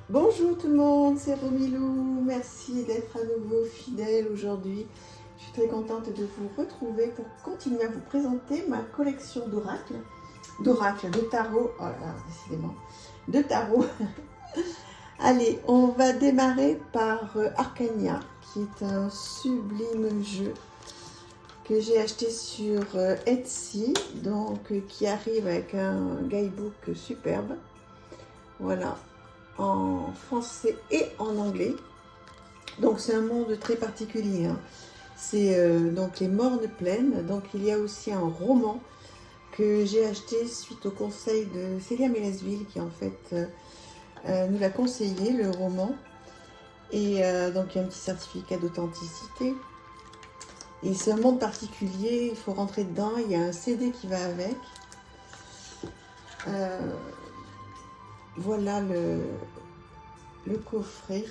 Bonjour tout le monde, c'est Romilou. Merci d'être à nouveau fidèle aujourd'hui. Je suis très contente de vous retrouver pour continuer à vous présenter ma collection d'oracles. D'oracles, de tarot. Oh là là, décidément. De tarot. Allez, on va démarrer par Arcania, qui est un sublime jeu que j'ai acheté sur Etsy, donc qui arrive avec un guidebook superbe. Voilà, en français et en anglais. Donc c'est un monde très particulier. Hein. C'est donc les Mornes Pleines. Donc il y a aussi un roman que j'ai acheté suite au conseil de Célia Mélesville qui en fait nous l'a conseillé, le roman. Et donc il y a un petit certificat d'authenticité. Et c'est un monde particulier, il faut rentrer dedans, il y a un CD qui va avec. Voilà le coffret.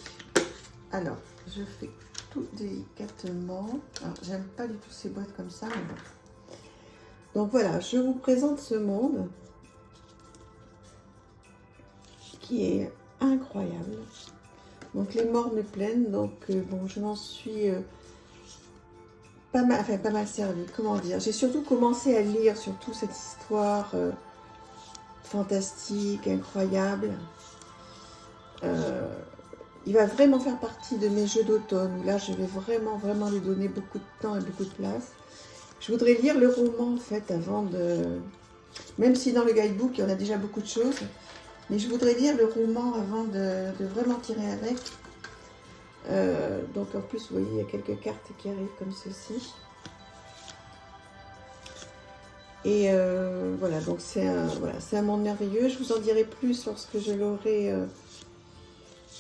Alors, je fais tout délicatement. Alors, j'aime pas du tout ces boîtes comme ça, mais bon. Donc voilà, je vous présente ce monde qui est incroyable. Donc les Mornes Pleines, donc bon, je m'en suis pas mal servi. Comment dire? J'ai surtout commencé à lire surtout cette histoire fantastique, incroyable. Il va vraiment faire partie de mes jeux d'automne, où là je vais vraiment lui donner beaucoup de temps et beaucoup de place. Je voudrais lire le roman en fait avant de... Même si dans le guidebook il y en a déjà beaucoup de choses, mais je voudrais lire le roman avant de vraiment tirer avec. Donc en plus vous voyez il y a quelques cartes qui arrivent comme ceci. Et voilà, donc c'est un monde merveilleux. Je vous en dirai plus lorsque je l'aurai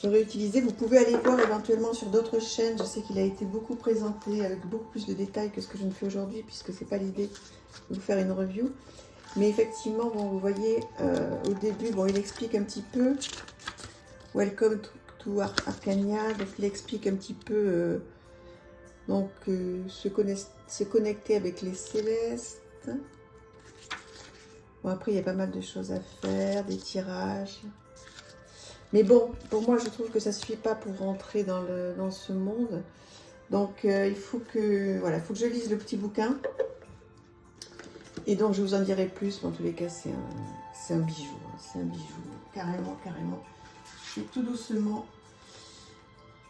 utilisé. Vous pouvez aller voir éventuellement sur d'autres chaînes. Je sais qu'il a été beaucoup présenté avec beaucoup plus de détails que ce que je ne fais aujourd'hui, puisque c'est pas l'idée de vous faire une review. Mais effectivement, bon, vous voyez, au début, bon, il explique un petit peu. Welcome to Arcania. Donc il explique un petit peu se connecter avec les célestes. Bon, après, il y a pas mal de choses à faire, des tirages. Mais bon, pour moi, je trouve que ça ne suffit pas pour rentrer dans ce monde. Donc, il faut que je lise le petit bouquin. Et donc, je vous en dirai plus. Mais en tous les cas, c'est un bijou. Hein, c'est un bijou. Carrément. Et tout doucement,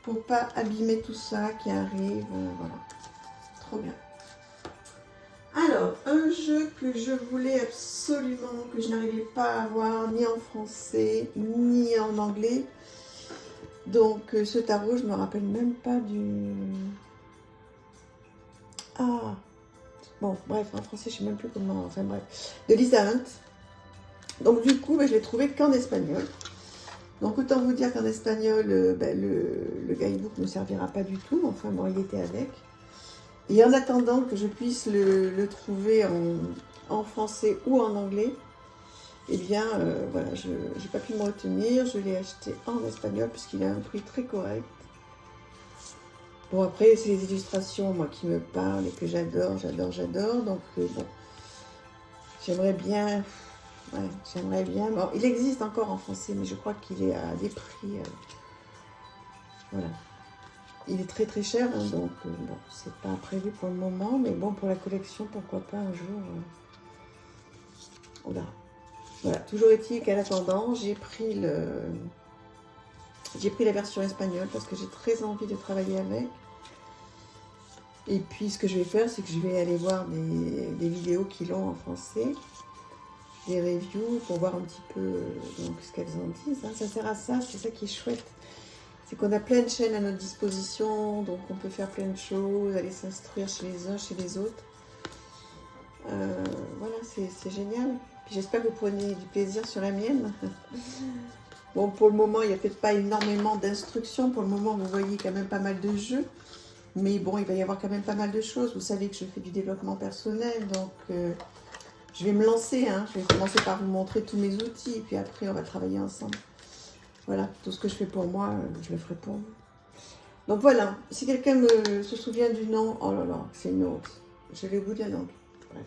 pour pas abîmer tout ça qui arrive. Voilà. Trop bien. Alors, un jeu que je voulais absolument, que je n'arrivais pas à avoir ni en français, ni en anglais. Donc, ce tarot, je me rappelle même pas du... Ah, bon, bref, en français, je sais même plus comment... Enfin, bref, de Lisa Hunt. Donc, du coup, je l'ai trouvé qu'en espagnol. Donc, autant vous dire qu'en espagnol, le guidebook ne servira pas du tout. Enfin, bon, il était avec. Et en attendant que je puisse le trouver en français ou en anglais, eh bien, voilà, je n'ai pas pu me retenir. Je l'ai acheté en espagnol puisqu'il a un prix très correct. Bon, après, c'est les illustrations, moi, qui me parlent et que j'adore. Donc, bon, j'aimerais bien... Ouais, j'aimerais bien... Bon, il existe encore en français, mais je crois qu'il est à des prix... voilà. Il est très cher, hein, donc bon, c'est pas prévu pour le moment, mais bon, pour la collection, pourquoi pas un jour, on verra. Voilà, toujours est-il qu'à l'attendant, j'ai pris la version espagnole parce que j'ai très envie de travailler avec. Et puis, ce que je vais faire, c'est que je vais aller voir des vidéos qui l'ont en français, des reviews, pour voir un petit peu donc, ce qu'elles en disent. Hein. Ça sert à ça, c'est ça qui est chouette. C'est qu'on a plein de chaînes à notre disposition, donc on peut faire plein de choses, aller s'instruire chez les uns, chez les autres. Voilà, c'est génial. Puis j'espère que vous prenez du plaisir sur la mienne. Bon, pour le moment, il n'y a peut-être pas énormément d'instructions. Pour le moment, vous voyez quand même pas mal de jeux. Mais bon, il va y avoir quand même pas mal de choses. Vous savez que je fais du développement personnel, donc je vais me lancer. Hein. Je vais commencer par vous montrer tous mes outils, puis après, on va travailler ensemble. Voilà, tout ce que je fais pour moi, je le ferai pour vous. Donc voilà, si quelqu'un se souvient du nom, oh là là, c'est une autre. Je l'ai au bout de la langue. Bref.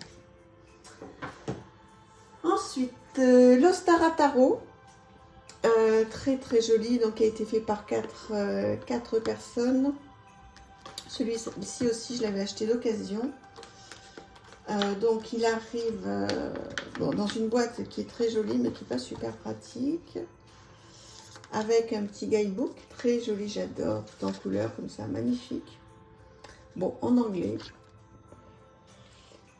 Ensuite, l'Ostara Tarot. Très très joli, donc qui a été fait par quatre personnes. Celui-ci aussi, je l'avais acheté d'occasion. Donc il arrive bon, dans une boîte qui est très jolie, mais qui n'est pas super pratique. Avec un petit guidebook très joli, j'adore, tout en couleur comme ça, magnifique. Bon, en anglais.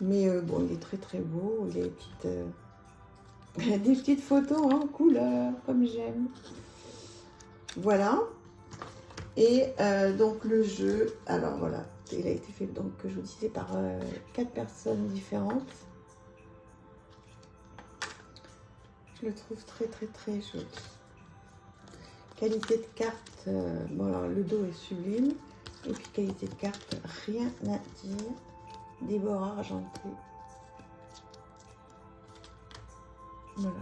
Mais bon, il est très très beau. Il y a des petites photos en couleur, comme j'aime. Voilà. Et donc le jeu, alors voilà, il a été fait, donc je vous disais, par 4 personnes différentes. Je le trouve très très très joli. Qualité de carte, bon alors le dos est sublime. Et puis qualité de carte, rien à dire. Des bords argentés. Voilà.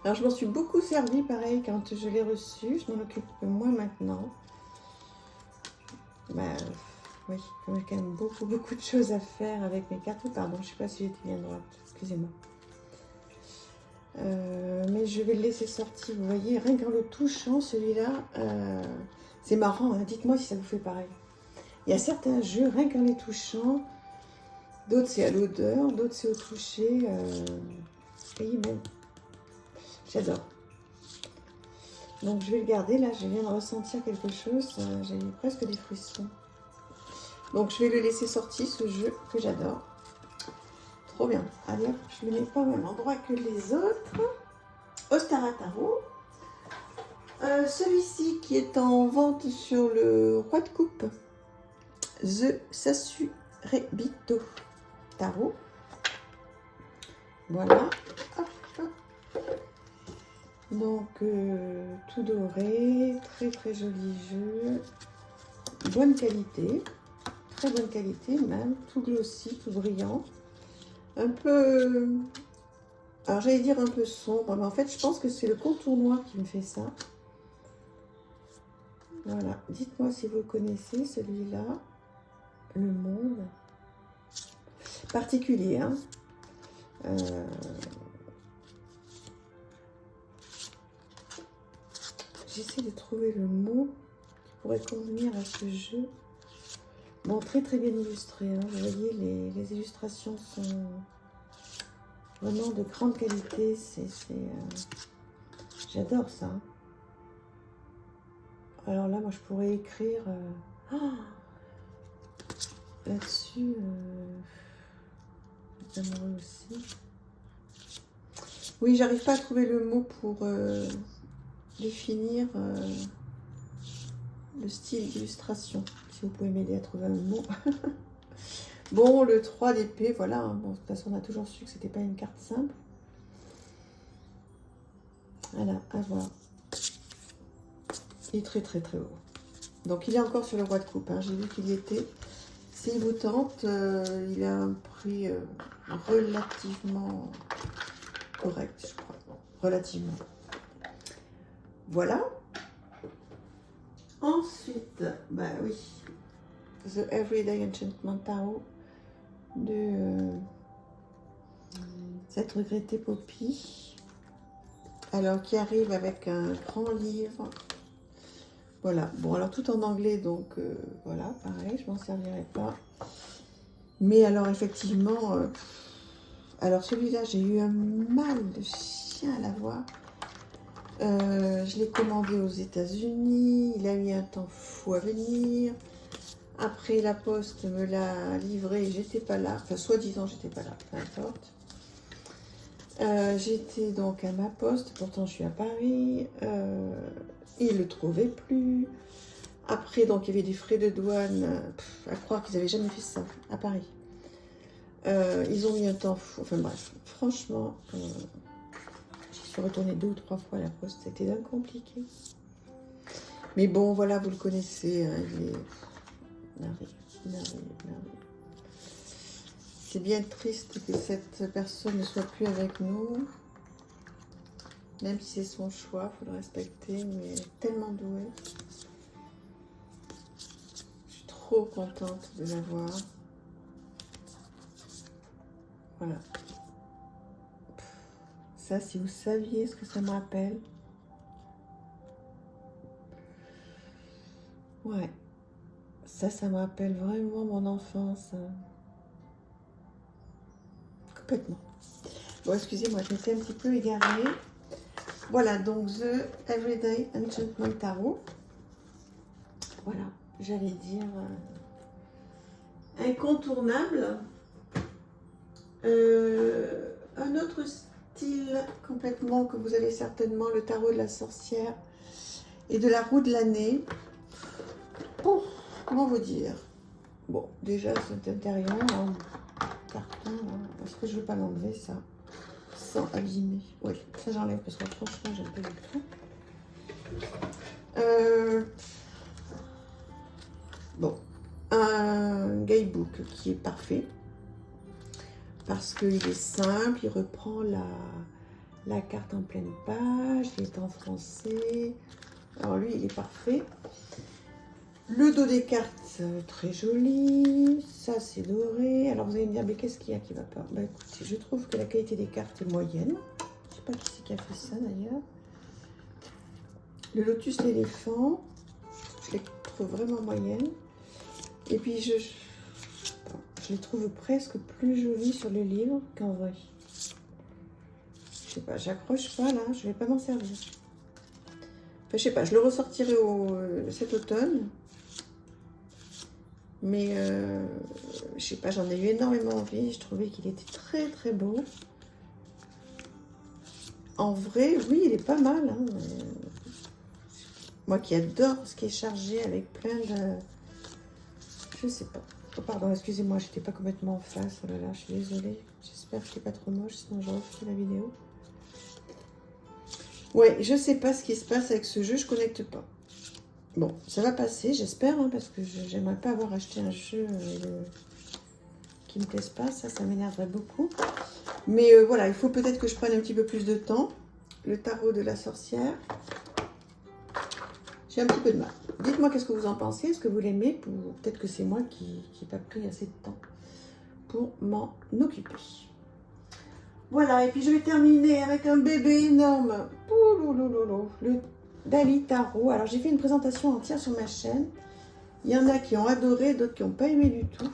Alors je m'en suis beaucoup servi pareil quand je l'ai reçu. Je m'en occupe moins maintenant. Bah oui, comme j'ai quand même beaucoup de choses à faire avec mes cartes. Pardon, je ne sais pas si j'étais bien droite. Excusez-moi. Mais je vais le laisser sortir. Vous voyez, rien qu'en le touchant, celui-là, c'est marrant. Hein, dites-moi si ça vous fait pareil. Il y a certains jeux, rien qu'en les touchant, d'autres c'est à l'odeur, d'autres c'est au toucher. Et bon, j'adore. Donc je vais le garder. Là, je viens de ressentir quelque chose. J'ai eu presque des frissons. Donc je vais le laisser sortir, ce jeu que j'adore. Trop bien. Allez, je le mets pas au même endroit que les autres. Ostara Tarot. Celui-ci qui est en vente sur le Roi de Coupe. The Sasurebito Tarot. Voilà. Hop, hop. Donc, tout doré. Très très joli jeu. Bonne qualité. Très bonne qualité même. Tout glossy, tout brillant. Un peu... Alors j'allais dire un peu sombre, mais en fait je pense que c'est le contour noir qui me fait ça. Voilà, dites-moi si vous connaissez celui-là. Le monde. Particulier, hein. J'essaie de trouver le mot qui pourrait convenir à ce jeu. Bon, très très bien illustré, hein. Vous voyez, les illustrations sont vraiment de grande qualité. J'adore ça. Alors là, moi, je pourrais écrire là-dessus. Amoureux aussi. Oui, j'arrive pas à trouver le mot pour définir le style d'illustration. Si vous pouvez m'aider à trouver un mot. Bon, le 3 d'épée, voilà. Hein. Bon, de toute façon, on a toujours su que c'était pas une carte simple. Voilà, à voir. Il est très très très haut. Donc il est encore sur le Roi de Coupe. Hein. J'ai vu qu'il y était. S'il vous tente, il a un prix relativement correct, je crois. Relativement. Voilà. Ensuite, bah oui, The Everyday Enchantment Tarot de cette regrettée Poppy. Alors, qui arrive avec un grand livre. Voilà. Bon, alors tout en anglais, donc voilà, pareil, je m'en servirai pas. Mais alors, effectivement, alors celui-là, j'ai eu un mal de chien à l'avoir. Je l'ai commandé aux États-Unis. Il a mis un temps fou à venir. Après, la poste me l'a livré. J'étais pas là. Enfin, soi-disant, j'étais pas là. Peu importe. J'étais donc à ma poste. Pourtant, je suis à Paris. Il le trouvait plus. Après, donc, il y avait des frais de douane. À croire qu'ils n'avaient jamais fait ça à Paris. Ils ont mis un temps fou. Enfin, bref. Franchement... Je suis retournée 2 ou 3 fois à la poste, c'était d'un compliqué. Mais bon, voilà, vous le connaissez, hein, il est merveilleux. C'est bien triste que cette personne ne soit plus avec nous. Même si c'est son choix, il faut le respecter, mais elle est tellement douée. Je suis trop contente de la voir. Voilà. Ça, si vous saviez ce que ça me rappelle. Ouais. Ça me rappelle vraiment mon enfance. Complètement. Bon, excusez-moi, je m'étais un petit peu égarée. Voilà, donc The Everyday Enchantment Tarot. Voilà, j'allais dire incontournable. Un autre style complètement que vous avez certainement, le tarot de la sorcière et de la roue de l'année. Oh, comment vous dire? Bon, déjà cet intérieur en carton, est-ce que je ne veux pas l'enlever ça sans abîmer? Oui, ça j'enlève parce que franchement j'aime pas du tout. Bon, un guidebook qui est parfait parce qu'il est simple, il reprend la carte en pleine page, il est en français. Alors lui, il est parfait. Le dos des cartes, très joli. Ça, c'est doré. Alors vous allez me dire, mais qu'est-ce qu'il y a qui va pas? Bah écoutez, je trouve que la qualité des cartes est moyenne. Je sais pas qui c'est qui a fait ça d'ailleurs. Le lotus, l'éléphant, je les trouve vraiment moyennes. Et puis je les trouve presque plus jolies sur le livre qu'en vrai. Je sais pas, j'accroche pas là, je vais pas m'en servir. Enfin, je sais pas, je le ressortirai cet automne. Mais je sais pas, j'en ai eu énormément envie. Je trouvais qu'il était très très beau. En vrai, oui, il est pas mal. Hein. Moi qui adore ce qui est chargé avec plein de... Je sais pas. Oh, pardon, excusez-moi, j'étais pas complètement en face. Oh là là, je suis désolée. J'espère que c'est pas trop moche, sinon j'aurais fait la vidéo. Ouais, je sais pas ce qui se passe avec ce jeu, je connecte pas. Bon, ça va passer, j'espère, hein, parce que j'aimerais pas avoir acheté un jeu qui me plaise pas. Ça m'énerverait beaucoup. Mais voilà, il faut peut-être que je prenne un petit peu plus de temps. Le tarot de la sorcière. J'ai un petit peu de mal. Dites-moi qu'est-ce que vous en pensez. Est-ce que vous l'aimez? Peut-être que c'est moi qui n'ai pas pris assez de temps pour m'en occuper. Voilà, et puis je vais terminer avec un bébé énorme. Le Dali Tarot. Alors j'ai fait une présentation entière sur ma chaîne. Il y en a qui ont adoré, d'autres qui n'ont pas aimé du tout.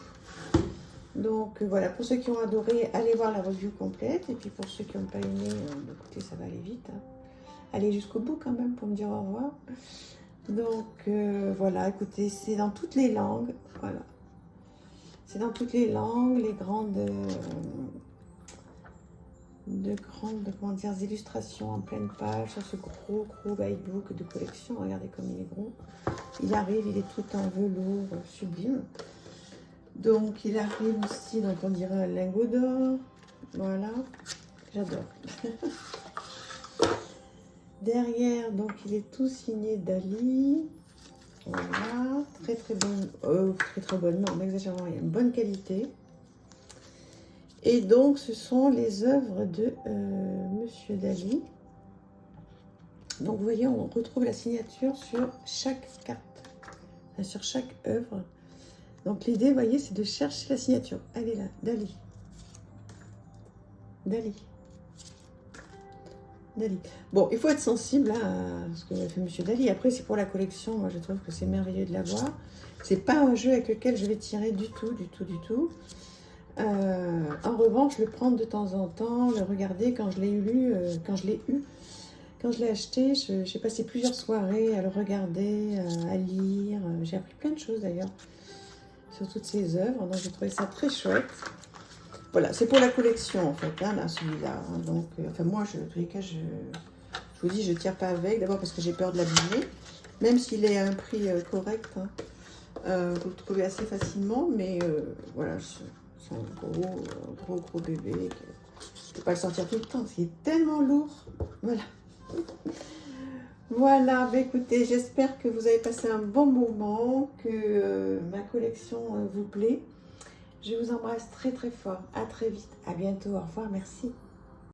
Donc voilà, pour ceux qui ont adoré, allez voir la review complète. Et puis pour ceux qui n'ont pas aimé, écoutez, ça va aller vite. Hein. Allez jusqu'au bout quand même pour me dire au revoir. Donc voilà, écoutez, c'est dans toutes les langues. Voilà. C'est dans toutes les langues, les grandes comment dire, illustrations en pleine page sur ce gros guidebook de collection. Regardez comme il est gros. Il arrive, il est tout en velours sublime. Donc il arrive aussi, donc on dirait un lingot d'or. Voilà, j'adore. Derrière, donc il est tout signé Dali. Voilà, très bonne, non, n'exagérons rien, bonne qualité. Et donc, ce sont les œuvres de Monsieur Dali. Donc, vous voyez, on retrouve la signature sur chaque carte, enfin, sur chaque œuvre. Donc, l'idée, vous voyez, c'est de chercher la signature. Elle est là, Dali. Dali. Dali. Bon, il faut être sensible à ce que fait Monsieur Dali. Après, c'est pour la collection. Moi, je trouve que c'est merveilleux de l'avoir. C'est pas un jeu avec lequel je vais tirer du tout. En revanche, le prendre de temps en temps, le regarder quand je l'ai acheté, j'ai passé plusieurs soirées à le regarder, à lire. J'ai appris plein de choses d'ailleurs sur toutes ces œuvres, donc j'ai trouvé ça très chouette. Voilà, c'est pour la collection en fait, hein, là, celui-là. Hein, donc, enfin moi, en tous les cas, je vous dis, je ne tire pas avec, d'abord parce que j'ai peur de l'abîmer, même s'il est à un prix correct, hein, vous le trouvez assez facilement, mais voilà, c'est un gros bébé. Je ne peux pas le sortir tout le temps, c'est tellement lourd. Voilà. Voilà, bah écoutez, j'espère que vous avez passé un bon moment, que ma collection vous plaît. Je vous embrasse très fort. À très vite. À bientôt. Au revoir. Merci.